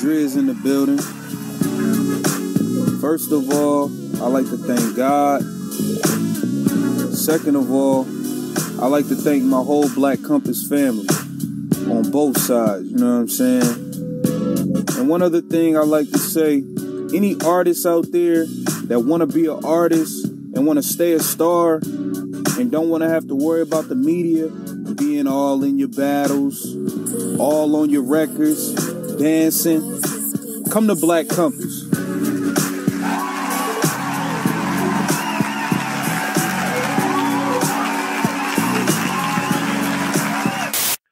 Trez in the building. First of all, I like to thank God. Second of all, I like to thank my whole Black Compass family on both sides, you know what I'm saying? And one other thing I like to say, any artists out there that want to be an artist and want to stay a star and don't want to have to worry about the media being all in your battles, all on your records, dancing, come to Black Compass.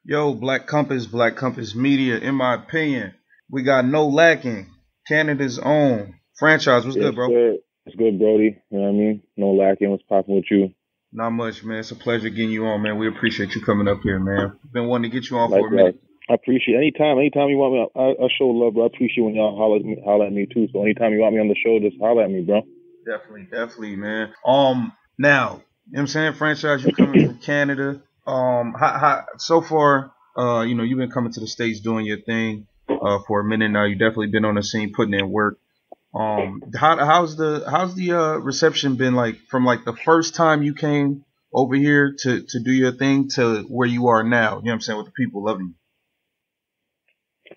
Yo, Black Compass Media, in my opinion, we got no lacking. Canada's own franchise. What's good, bro? Good. It's good, Brody. You know what I mean? No lacking. What's popping with you? Not much, man. It's a pleasure getting you on, man. We appreciate you coming up here, man. Been wanting to get you on for a minute. I appreciate it. Anytime you want me, I show love, bro. I appreciate when y'all holler at me too. So anytime you want me on the show, just holler at me, bro. Definitely, man. Now, you know what I'm saying? Franchise, you coming from Canada. So far, you've been coming to the States doing your thing for a minute now. You definitely been on the scene, putting in work. How's the reception been like from like the first time you came over here to do your thing to where you are now? You know what I'm saying? With the people loving you.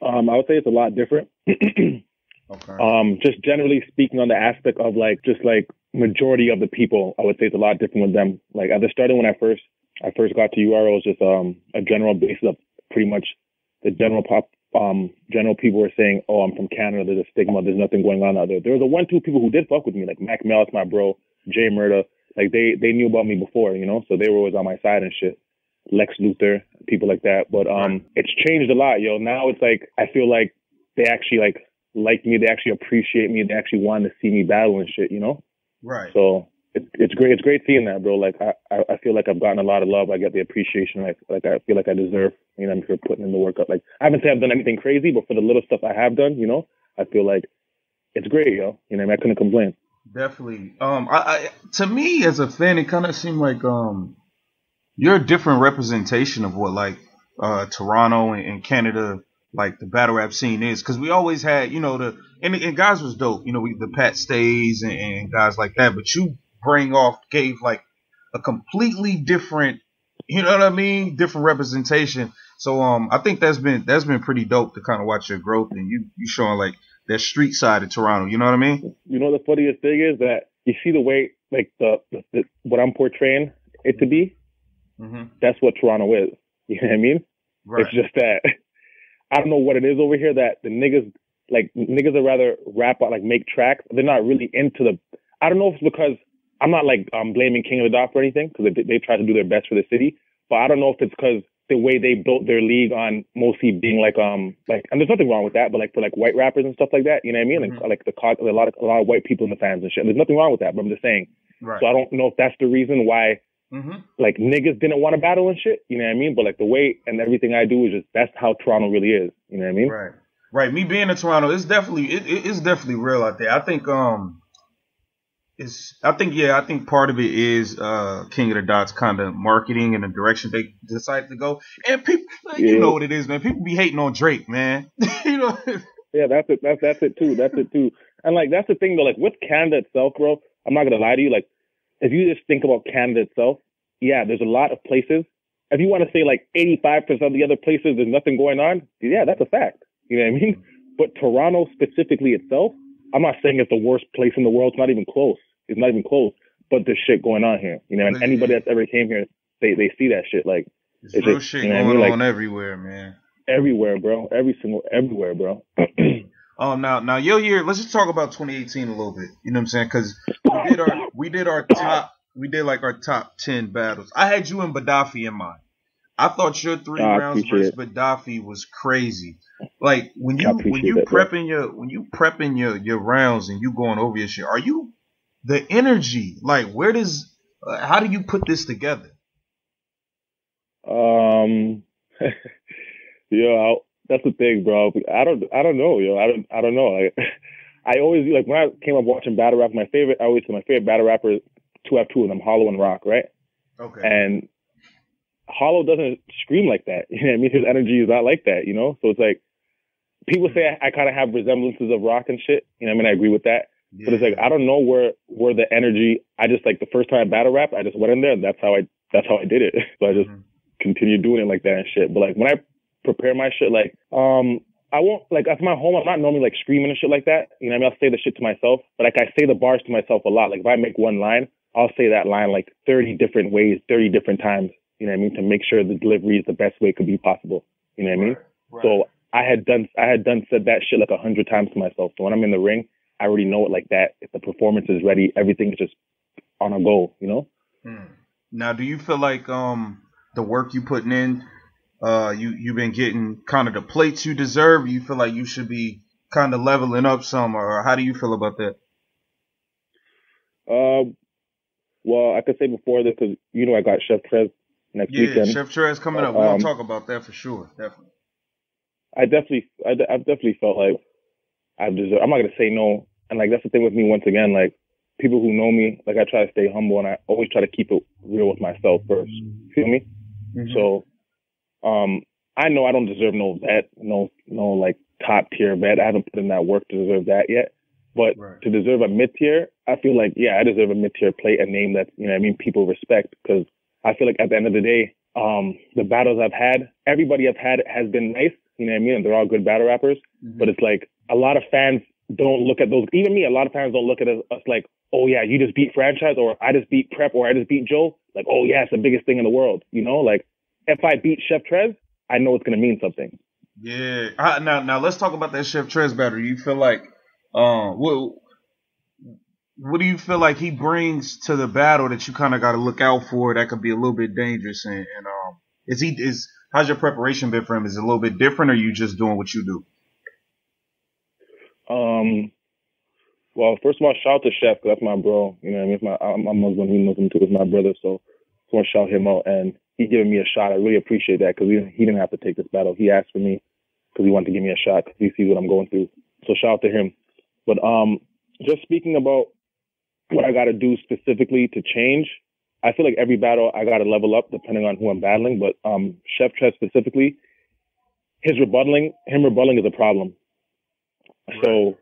I would say it's a lot different. Okay. Just generally speaking on the aspect of like majority of the people, I would say it's a lot different with them. Like at the starting when I first got to UR, it was just a general basis of pretty much the general people were saying, "Oh, I'm from Canada. There's a stigma. There's nothing going on out there." There was 1-2 people who did fuck with me, like Mac Mellis, my bro, Jay Murda. Like they knew about me before, you know, so they were always on my side and shit. Lex Luthor, people like that. But it's changed a lot, yo. Now it's like I feel like they actually like me. They actually appreciate me. They actually want to see me battle and shit, you know. Right. So it's great. It's great seeing that, bro. Like I feel like I've gotten a lot of love. I get the appreciation. Like I feel like I deserve. You know, for putting in the work up. Like I haven't said I've done anything crazy, but for the little stuff I have done, you know, I feel like it's great, yo. You know, I couldn't complain. Definitely. To me as a fan, it kind of seemed like you're a different representation of what like Toronto and Canada, like the battle rap scene is, because we always had, you know, and guys was dope, you know, the Pat Stays and guys like that, but you gave like a completely different, you know what I mean, different representation. So I think that's been pretty dope to kind of watch your growth and you showing like that street side of Toronto. You know what I mean? You know the funniest thing is that you see the way like the what I'm portraying it to be. Mm-hmm. That's what Toronto is. You know what I mean? Right. It's just that I don't know what it is over here that the niggas would rather rap out, like make tracks. They're not really into the. I don't know if it's because I'm not like blaming King of the Dot for anything because they try to do their best for the city. But I don't know if it's because the way they built their league on mostly being like and there's nothing wrong with that, but like for like white rappers and stuff like that, you know what I mean? Mm-hmm. Like a lot of white people in the fans and shit. There's nothing wrong with that, but I'm just saying. Right. So I don't know if that's the reason why mm-hmm. like niggas didn't want to battle and shit, you know what I mean? But like the way and everything I do is just that's how Toronto really is, you know what I mean? Right. Me being in Toronto, it's definitely real out there. I think I think part of it is King of the Dots kind of marketing and the direction they decided to go. And people, you know what it is, man. People be hating on Drake, man. You know. Yeah, that's it. That's it too. That's it too. And like that's the thing though. Like with Canada itself, bro. I'm not gonna lie to you. Like if you just think about Canada itself, yeah, there's a lot of places. If you want to say like 85% of the other places, there's nothing going on. Yeah, that's a fact. You know what I mean? But Toronto specifically itself, I'm not saying it's the worst place in the world. It's not even close. It's not even close, but there's shit going on here, you know. And anybody that's ever came here, they see that shit. Like it's real just, shit going on everywhere, man. Everywhere, bro. Everywhere, bro. Now your year. Let's just talk about 2018 a little bit. You know what I'm saying? Because we did our top 10 battles. I had you and Gaddafi in mind. I thought your 3 rounds versus Gaddafi was crazy. Like when you prepping your rounds and you going over your shit, are you? The energy, like, how do you put this together? That's the thing, bro. I don't know, yo. I don't know. I always like when I came up watching battle rap. My favorite battle rapper. I have two of them, Hollow and Rock, right? Okay. And Hollow doesn't scream like that. You know what I mean? His energy is not like that, you know. So it's like people say I kind of have resemblances of Rock and shit. You know what I mean? I agree with that. Yeah. But it's like, I don't know where the energy, I just like the first time I battle rap, I just went in there and that's how I did it. So I just continued doing it like that and shit. But like when I prepare my shit, like, I won't, like, at my home, I'm not normally like screaming and shit like that. You know what I mean? I'll say the shit to myself, but like I say the bars to myself a lot. Like if I make one line, I'll say that line like 30 different ways, 30 different times. You know what I mean? To make sure the delivery is the best way it could be possible. You know what I mean? Right. So I had said that shit like 100 times to myself. So when I'm in the ring, I already know it like that. If the performance is ready, everything is just on a go, you know? Now, do you feel like the work you putting in, you've been getting kind of the plates you deserve? You feel like you should be kind of leveling up some, or how do you feel about that? Well, I could say before this, because you know I got Chef Trez next weekend. Yeah, Chef Trez coming up. We're gonna talk about that for sure, definitely. I've definitely felt like I've deserved. I'm not gonna say no, and like that's the thing with me. Once again, like people who know me, like I try to stay humble, and I always try to keep it real with myself first. Feel me? So, I know I don't deserve no vet, no like top tier vet. I haven't put in that work to deserve that yet. But to deserve a mid tier, I feel like I deserve a mid tier plate, a name that you know what I mean people respect, because I feel like at the end of the day, the battles I've had, everybody I've had has been nice, you know what I mean, and they're all good battle rappers. But it's like a lot of fans don't look at those. Even me, a lot of fans don't look at us like, oh yeah, you just beat Franchise, or I just beat Prep, or I just beat Joe. Like, oh yeah, it's the biggest thing in the world, you know. Like if I beat Chef Trez, I know it's gonna mean something. Yeah. Now let's talk about that Chef Trez battle. You feel like what do you feel like he brings to the battle that you kind of got to look out for that could be a little bit dangerous? And how's your preparation been for him? Is it a little bit different, or are you just doing what you do? Well, first of all, shout out to Chef, because that's my bro. You know what I mean? I'm Muslim. He's Muslim too. It's my brother. So I want to shout him out, and he giving me a shot. I really appreciate that, because he didn't have to take this battle. He asked for me because he wanted to give me a shot, because he sees what I'm going through. So shout out to him. But just speaking about what I got to do specifically to change, I feel like every battle I got to level up depending on who I'm battling. But Chef Trez specifically, him rebutting is a problem. So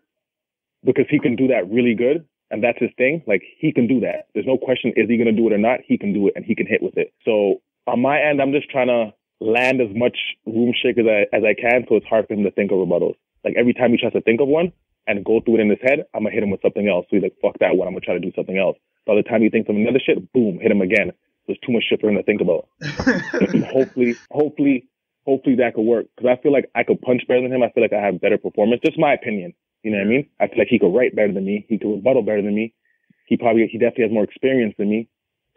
because he can do that really good, and that's his thing, like he can do that. There's no question, is he going to do it or not? He can do it, and he can hit with it. So on my end, I'm just trying to land as much room shake as I can, so it's hard for him to think of rebuttals. Like every time he tries to think of one and go through it in his head, I'm going to hit him with something else. So he's like, fuck that one, I'm going to try to do something else. By the time he thinks of another shit, boom, hit him again. There's too much shit for him to think about. hopefully that could work. Because I feel like I could punch better than him. I feel like I have better performance. Just my opinion. You know what I mean? I feel like he could write better than me. He could rebuttal better than me. He definitely has more experience than me.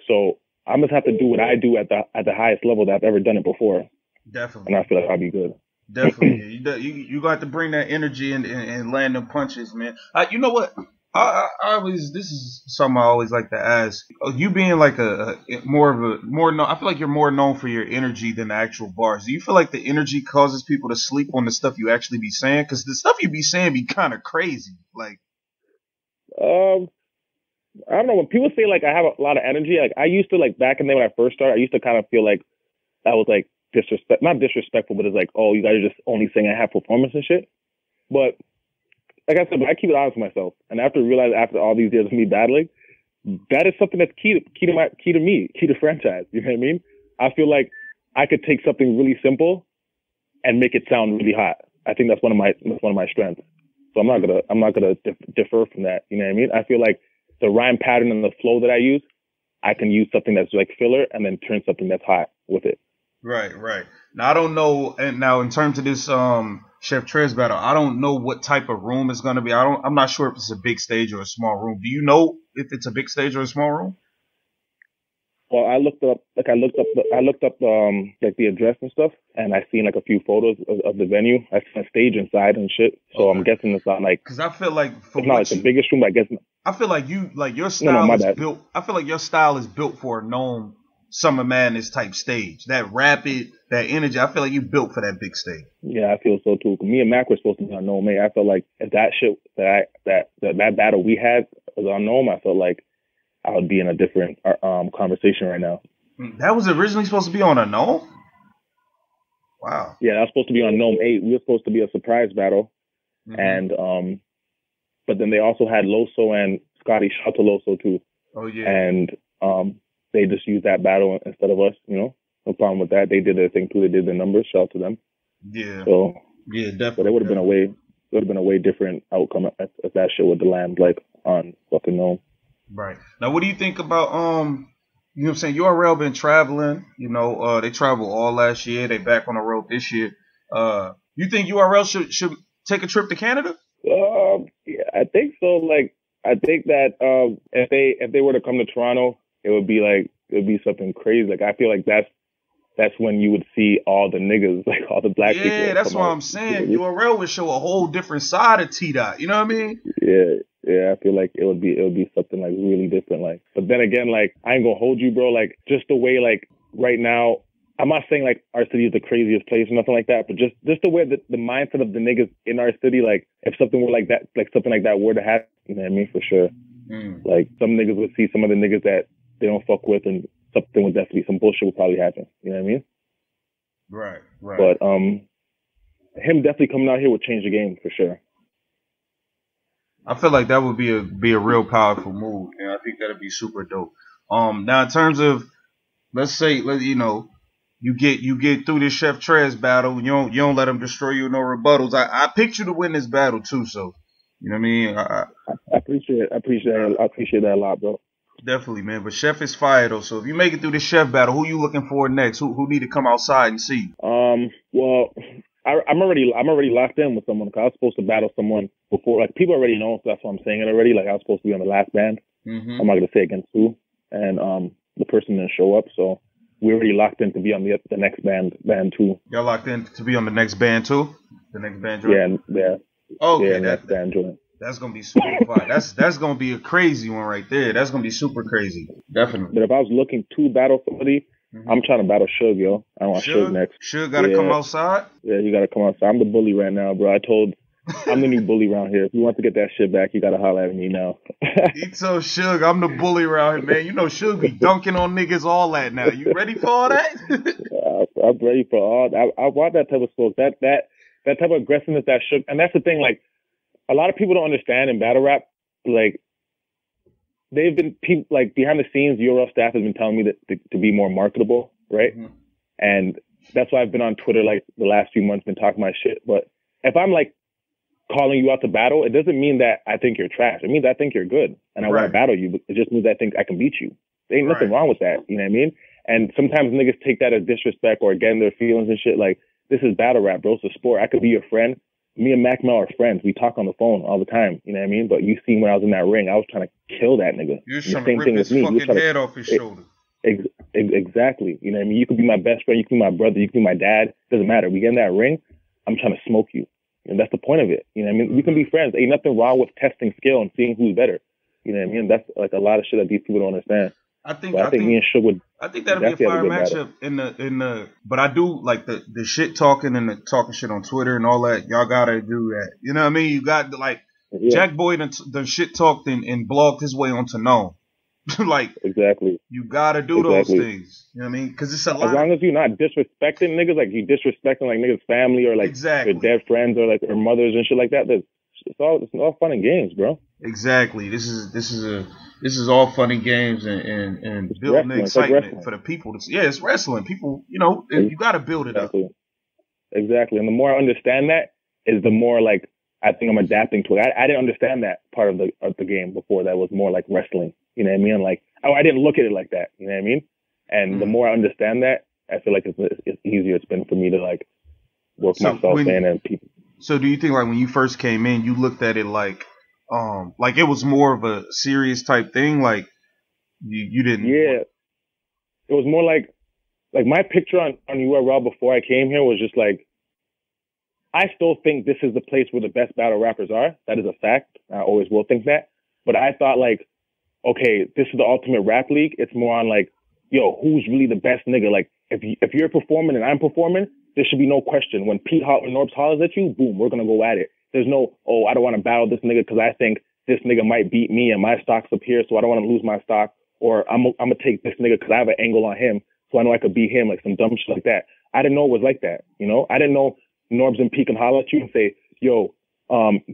So I must have to do what I do at the highest level that I've ever done it before. Definitely. And I feel like I'll be good. Definitely. You got to bring that energy and land them punches, man. You know what? I always, this is something I always like to ask. You being like I feel like you're more known for your energy than the actual bars. Do you feel like the energy causes people to sleep on the stuff you actually be saying? Because the stuff you be saying be kind of crazy. Like, I don't know. When people say like I have a lot of energy, like I used to, like back in the day when I first started, I used to kind of feel like that was like not disrespectful, but it's like, oh, you guys are just only saying I have performance and shit. But like I said, I keep it honest with myself. And after all these years of me battling, that is something that's key to Franchise. You know what I mean? I feel like I could take something really simple and make it sound really hot. I think that's one of my strengths. So I'm not gonna defer from that. You know what I mean? I feel like the rhyme pattern and the flow that I use, I can use something that's like filler and then turn something that's hot with it. Right. Now I don't know. And now in terms of this Chef Trez battle, I don't know what type of room it's gonna be. I'm not sure if it's a big stage or a small room. Do you know if it's a big stage or a small room? Well, I looked up like the address and stuff, and I seen like a few photos of the venue. I seen a stage inside and shit. So okay. I'm guessing it's not like, because I feel like it's not like the biggest room. I guess I feel like your style is built. I feel like your style is built for a known Summer Madness type stage. That rapid, that energy. I feel like you built for that big stage. Yeah, I feel so too. Me and Mac were supposed to be on Gnome. I felt like if that shit that battle we had was on Gnome, I felt like I would be in a different conversation right now. That was originally supposed to be on a Gnome? Wow. Yeah, that was supposed to be on Gnome 8. We were supposed to be a surprise battle. And but then they also had Loso and Scotty. Shout to Loso too. Oh yeah. And they just used that battle instead of us. You know, no problem with that. They did their thing too. They did their numbers. Shout out to them. Yeah. So yeah, definitely. But it would have been a way different outcome if that shit would have landed like on fucking Gnome. Right. Now, what do you think about you know what I'm saying? URL been traveling. You know, they traveled all last year. They back on the road this year. You think URL should take a trip to Canada? Yeah, I think so. Like, I think that if they were to come to Toronto, it would be something crazy. Like, I feel like that's when you would see all the niggas, like all the black people. Yeah, that's what I'm saying. URL would show a whole different side of T-Dot. You know what I mean? Yeah, I feel like it would be something like really different. Like, but then again, like, I ain't gonna hold you, bro. Like, just the way, like, right now, I'm not saying like our city is the craziest place or nothing like that, but just the way that the mindset of the niggas in our city, like, if something were like that, like something like that were to happen, you know what I mean? For sure. Like, some niggas would see some of the niggas that they don't fuck with, and something would definitely, some bullshit would probably happen. You know what I mean? Right. But him definitely coming out here would change the game for sure. I feel like that would be a real powerful move, and I think that'd be super dope. Now in terms of, let's say, you know, you get through this Chef Trez battle, you don't let him destroy you with no rebuttals. I picked you to win this battle too, so you know what I mean. I appreciate that a lot, bro. Definitely, man. But Chef is fire though, so if you make it through this Chef battle, who you looking for next? Who need to come outside and see? Well, I'm already locked in with someone because I was supposed to battle someone before. Like, people already know, so that's why I'm saying it already. Like, I was supposed to be on the last band. I'm not gonna say against who, and the person didn't show up, so we already locked in to be on the next band too. Y'all locked in to be on the next band too? The next band joint? Yeah. Okay, yeah, next band joint. That's gonna be super fun. That's gonna be a crazy one right there. That's gonna be super crazy. Definitely. But if I was looking to battle somebody, I'm trying to battle Suge, yo. I want Suge next. Suge gotta come outside? Yeah, you gotta come outside. I'm the bully right now, bro. I'm the new bully around here. If you want to get that shit back, you gotta holler at me now. He told Suge, I'm the bully around here, man. You know Suge be dunking on niggas, all that now. You ready for all that? I'm ready for all that. I want that type of smoke. That type of aggressiveness that Suge, and that's the thing, like, a lot of people don't understand in battle rap, like, they've been people like behind the scenes. URL staff has been telling me that to be more marketable, right? And that's why I've been on Twitter like the last few months, been talking my shit. But if I'm like calling you out to battle, it doesn't mean that I think you're trash. It means I think you're good, and I want to battle you. But it just means I think I can beat you. There ain't nothing wrong with that. You know what I mean? And sometimes niggas take that as disrespect or getting their feelings and shit. Like, this is battle rap, bro. It's a sport. I could be your friend. Me and Mac Mel are friends. We talk on the phone all the time. You know what I mean? But you see, when I was in that ring, I was trying to kill that nigga. You're trying to rip his fucking head off his shoulder. Exactly. You know what I mean? You could be my best friend. You could be my brother. You could be my dad. Doesn't matter. We get in that ring, I'm trying to smoke you. And that's the point of it. You know what I mean? We can be friends. Ain't nothing wrong with testing skill and seeing who's better. You know what I mean? That's like a lot of shit that these people don't understand. I think me and Suge would. I think that'd be a fire matchup in the. But I do like the shit talking and the talking shit on Twitter and all that. Y'all gotta do that. You know what I mean? You got like Jack Boy the shit talked and blogged his way onto Gnome. Like, exactly. You gotta do those things. You know what I mean? Because it's a lot. As long as you're not disrespecting niggas, like you disrespecting like niggas' family or like their dead friends or like their mothers and shit like that. It's all fun and games, bro. Exactly. This is all fun and games and building the excitement for the people. It's wrestling. People, you know, you got to build it up. Exactly. And the more I understand that, is the more like I think I'm adapting to it. I didn't understand that part of the game before. That was more like wrestling. You know what I mean? Like, I didn't look at it like that. You know what I mean? And the more I understand that, I feel like it's easier. It's been for me to like work myself in and people. So do you think like when you first came in, you looked at it like it was more of a serious type thing? Like you didn't. Yeah, it was more like my picture on URL before I came here was just like, I still think this is the place where the best battle rappers are. That is a fact. I always will think that. But I thought like, okay, this is the ultimate rap league. It's more on like, yo, who's really the best nigga? Like, if you're performing and I'm performing, there should be no question. When Norbs hollers at you, boom, we're gonna go at it. There's no, oh, I don't want to battle this nigga because I think this nigga might beat me and my stock's up here, so I don't want to lose my stock. Or I'm gonna take this nigga because I have an angle on him, so I know I could beat him, like some dumb shit like that. I didn't know it was like that. You know, I didn't know Norbs and P can holler at you and say, yo,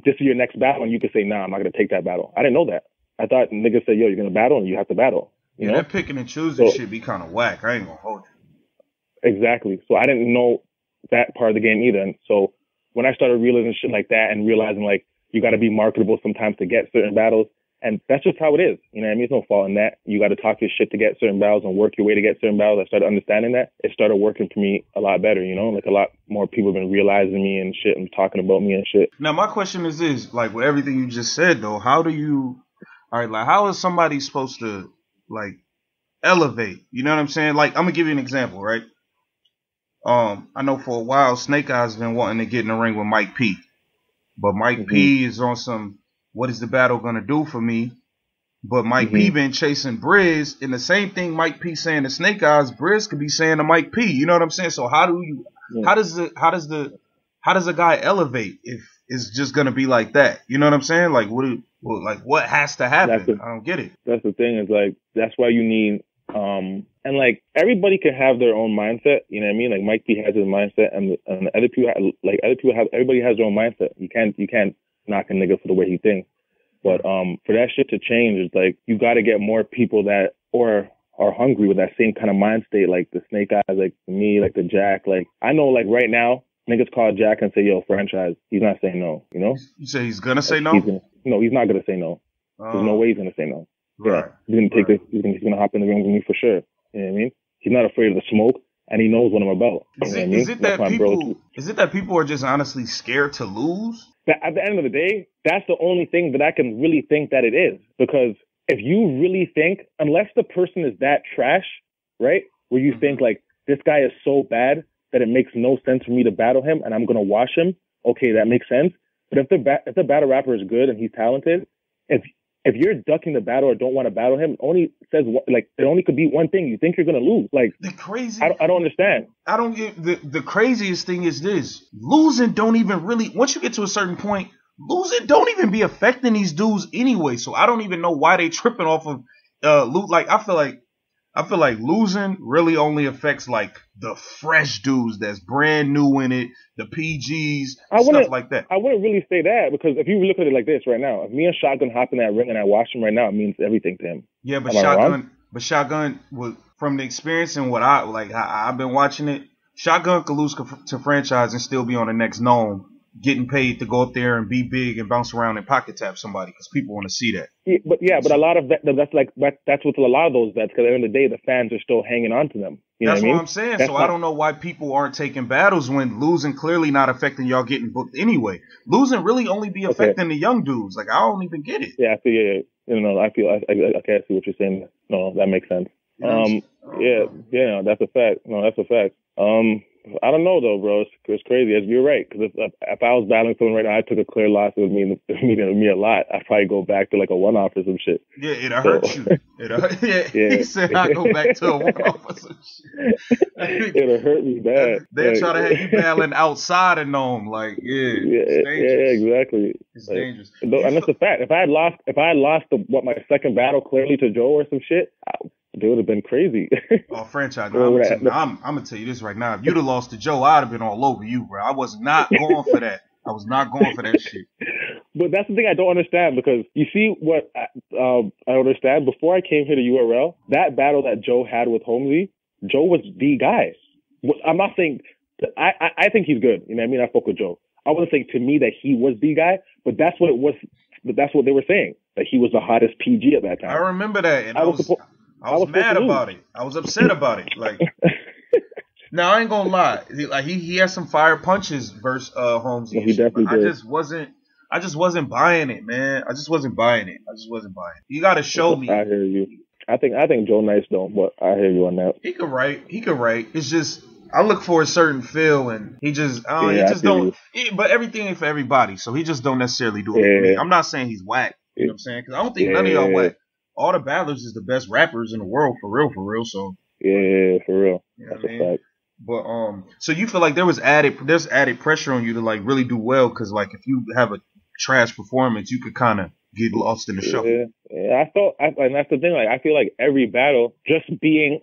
this is your next battle, and you could say, nah, I'm not gonna take that battle. I didn't know that. I thought niggas say, yo, you're gonna battle and you have to battle. You know? That picking and choosing shit be kind of whack. I ain't gonna hold you. Exactly. So I didn't know that part of the game either. And so when I started realizing shit like that and realizing like you got to be marketable sometimes to get certain battles, and that's just how it is. You know what I mean? There's no fault in that. You got to talk your shit to get certain battles and work your way to get certain battles. I started understanding that. It started working for me a lot better, you know? Like a lot more people have been realizing me and shit and talking about me and shit. Now, my question is this, like with everything you just said though, how is somebody supposed to like elevate? You know what I'm saying? Like, I'm gonna give you an example, right? I know for a while Snake Eyes been wanting to get in the ring with Mike P. But Mike P is on some, what is the battle gonna do for me? But Mike P been chasing Briz, and the same thing Mike P saying to Snake Eyes, Briz could be saying to Mike P. You know what I'm saying? So how does a guy elevate if it's just gonna be like that? You know what I'm saying? Like what has to happen? I don't get it. That's the thing, is like that's why you need and like everybody can have their own mindset, you know what I mean? Like Mike P has his mindset, and other people everybody has their own mindset. You can't knock a nigga for the way he thinks. But for that shit to change, it's like you got to get more people that are hungry with that same kind of mind state, like the Snake Eyes, like me, like the Jack. Like I know, like right now, niggas call Jack and say, "Yo, franchise." He's not saying no. You know? You say he's gonna say no? He's not gonna say no. There's no way he's gonna say no. Right. Yeah, he's gonna take this. He's gonna hop in the ring with me for sure. You know what I mean? He's not afraid of the smoke, and he knows what I'm about. Is it that people are just honestly scared to lose? At the end of the day, that's the only thing that I can really think that it is. Because if you really think, unless the person is that trash, right, where you think like this guy is so bad that it makes no sense for me to battle him, and I'm gonna wash him, okay, that makes sense. But if the battle rapper is good and he's talented, if you're ducking the battle or don't want to battle him, it only says like it only could be one thing. You think you're gonna lose. Like the crazy. I don't understand. I don't get the craziest thing is this: losing don't even really. Once you get to a certain point, losing don't even be affecting these dudes anyway. So I don't even know why they tripping off of loot. Like I feel like losing really only affects like the fresh dudes that's brand new in it, the PGs, stuff like that. I wouldn't really say that, because if you look at it like this right now, if me and Shotgun hop in that ring and I watch him right now, it means everything to him. Yeah, but Shotgun from the experience and what I've been watching it, Shotgun could lose to franchise and still be on the next Gnome, getting paid to go up there and be big and bounce around and pocket tap somebody because people want to see that. Yeah, but a lot of that's with a lot of those bets, because at the end of the day, the fans are still hanging on to them. That's what I'm saying. So I don't know why people aren't taking battles when losing clearly not affecting y'all getting booked anyway. Losing really only be affecting the young dudes. Like I don't even get it. Yeah, I feel. I see what you're saying. No, that makes sense. Yeah, that's a fact. No, that's a fact. I don't know though, bro. It's crazy. You're right. Because if I was battling someone right now, I took a clear loss. It would mean me a lot. I'd probably go back to like a one-off or some shit. Yeah, it'll hurt you. He said I go back to a one-off or some shit. It'll hurt me bad. They'll try to have you battling outside of Gnome. Like, it's dangerous. Yeah, exactly. It's dangerous. And that's a fact. If I had lost my second battle clearly to Joe or some shit, it would have been crazy. Oh, franchise. I'm gonna tell you this right now. If you'd have lost to Joe, I'd have been all over you, bro. I was not going for that. I was not going for that shit. But that's the thing I don't understand, because you see what I understand. Before I came here to URL, that battle that Joe had with Holmesy, Joe was the guy. I'm not saying I think he's good. You know what I mean? I fuck with Joe. I wouldn't say to me that he was the guy, but that's what it was. But that's what they were saying, that he was the hottest PG at that time. I remember that, and I was mad about it. I was upset about it. Like, now I ain't gonna lie. He has some fire punches versus Holmes. He definitely did. I just wasn't buying it, man. I just wasn't buying it. You got to show me. I hear you. I think Joe nice though, but I hear you on that. He could write. It's just I look for a certain feel, and he just don't. But everything ain't for everybody, so he just don't necessarily do it for me. I'm not saying he's whack. You know what I'm saying? Because I don't think none of y'all whack. All the battlers is the best rappers in the world, for real. So yeah, for real. You know That's a fact. But so you feel like there's added pressure on you to like really do well, because like if you have a trash performance, you could kind of get lost in the shuffle. Yeah, and that's the thing. Like, I feel like every battle, just being,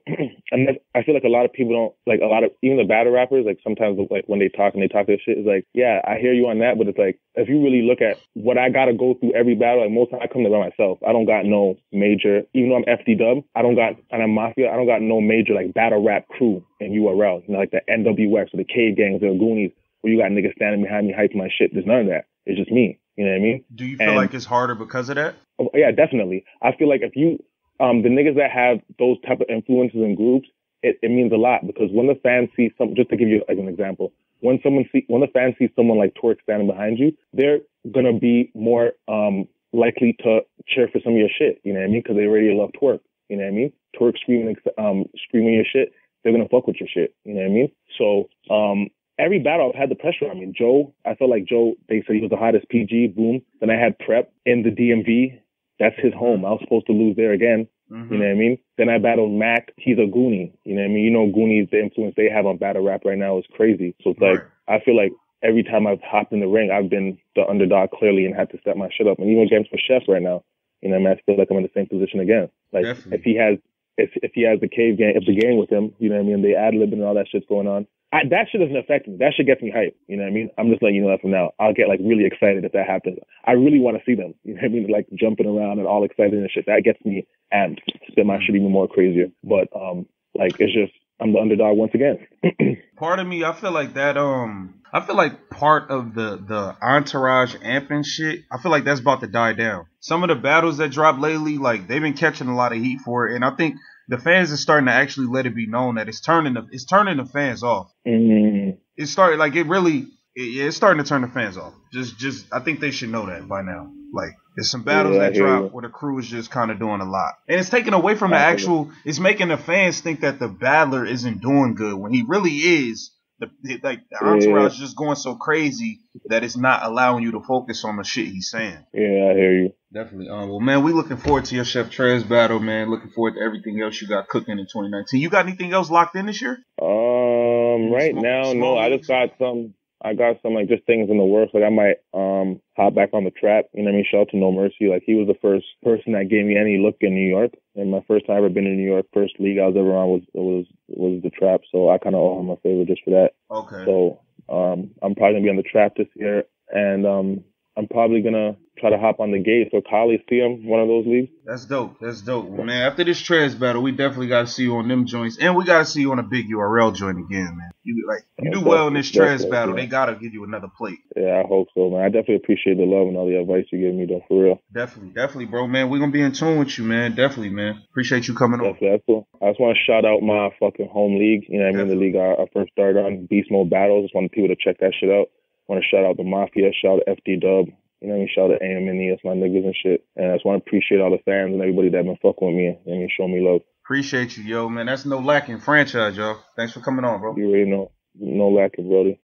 and I feel like a lot of people don't like even the battle rappers. Like sometimes, like when they talk this shit, it's like, yeah, I hear you on that, but it's like if you really look at what I gotta go through every battle, like most of the time I come there by myself. I don't got no major, even though I'm FD Dub, and I'm Mafia. I don't got no major like battle rap crew in URL. You know, like the NWX or the Cave Gangs or the Goonies, where you got niggas standing behind me hyping my shit. There's none of that. It's just me. You know what I mean? Do you feel like it's harder because of that? Oh, yeah, definitely. I feel like if you, the niggas that have those type of influences in groups, it means a lot, because when the fans see just to give you like an example, when the fans see someone like Twerk standing behind you, they're gonna be more likely to cheer for some of your shit. You know what I mean? Because they already love Twerk. You know what I mean? Twerk screaming your shit, they're gonna fuck with your shit. You know what I mean? So every battle I've had the pressure on me. I felt like Joe, they said he was the hottest PG, boom. Then I had Prep in the DMV. That's his home. I was supposed to lose there again. Mm-hmm. You know what I mean? Then I battled Mac. He's a Goonie. You know what I mean? You know, Goonies, the influence they have on battle rap right now is crazy. So it's like, I feel like every time I've hopped in the ring, I've been the underdog clearly and had to step my shit up. And even against for Chef right now, you know what I mean? I feel like I'm in the same position again. Like, definitely. If he has the cave gang, if the gang with him, you know what I mean? They ad-libbing and all that shit's going on. That shit doesn't affect me. That shit gets me hyped. You know what I mean? I'm just letting you know that from now. I'll get like really excited if that happens. I really want to see them. You know what I mean? Like jumping around and all excited and shit. That gets me amped. Spit my shit even more crazier. But like it's just I'm the underdog once again. Part of me, I feel like that. I feel like part of the entourage amping shit, I feel like that's about to die down. Some of the battles that dropped lately, like they've been catching a lot of heat for it, and I think the fans are starting to actually let it be known that it's turning the fans off. Mm-hmm. It's starting it's starting to turn the fans off. Just I think they should know that by now. Like there's some battles that drop where the crew is just kind of doing a lot, and it's taking away from the actual. It's making the fans think that the battler isn't doing good when he really is. The entourage is just going so crazy that it's not allowing you to focus on the shit he's saying. Yeah, I hear you. Definitely. Well, man, we looking forward to your Chef Trez battle, man. Looking forward to everything else you got cooking in 2019. You got anything else locked in this year? Right now, no. I just got some. I got some like just things in the works. Like I might hop back on the trap. You know what I mean? Shout out to No Mercy. Like he was the first person that gave me any look in New York. And my first time ever been in New York, first league I was ever on was the trap. So I kind of owe him a favor just for that. Okay. So I'm probably gonna be on the trap this year, and I'm probably gonna try to hop on the Gates or Kali, see him one of those leagues. That's dope. Well, man, after this Trez battle, we definitely got to see you on them joints, and we got to see you on a big URL joint again, man. You do well in this Trez battle. They got to give you another plate. Yeah, I hope so, man. I definitely appreciate the love and all the advice you gave me, though, for real. Definitely, bro, man. We're gonna be in tune with you, man. Definitely, man. Appreciate you coming on. That's cool. I just want to shout out my fucking home league. You know what I mean? The league I first started on, Beast Mode Battles. Just want people to check that shit out. I want to shout out the Mafia, shout out FD Dub. You know what I mean? Shout out to AMNE, that's my niggas and shit. And I just want to appreciate all the fans and everybody that been fucking with me. You know what I mean? Show me love. Appreciate you, yo, man. That's no lacking franchise, y'all. Thanks for coming on, bro. You already know. No lacking, brody.